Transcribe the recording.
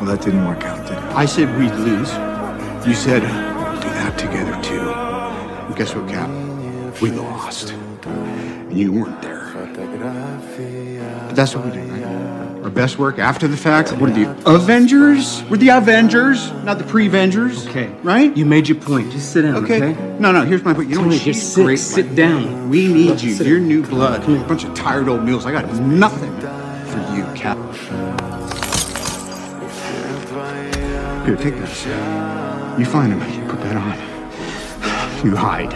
Well, that didn't work out, did it? I said we'd lose. You said we'll do that together too. And guess what, Cap? We lost. And you weren't there. But that's what we do, right? Our best work after the fact. We're the Avengers. We're the Avengers, not the pre-Vengers. Okay. Right? You made your point. Just sit down, okay? No, here's my point. You know Tony, what? just sit. Sit down. We need you. Sit You're down. new blood. A bunch of tired old mules. I got nothing for you, Cap. Here, take this. You find him. You put that on. You hide.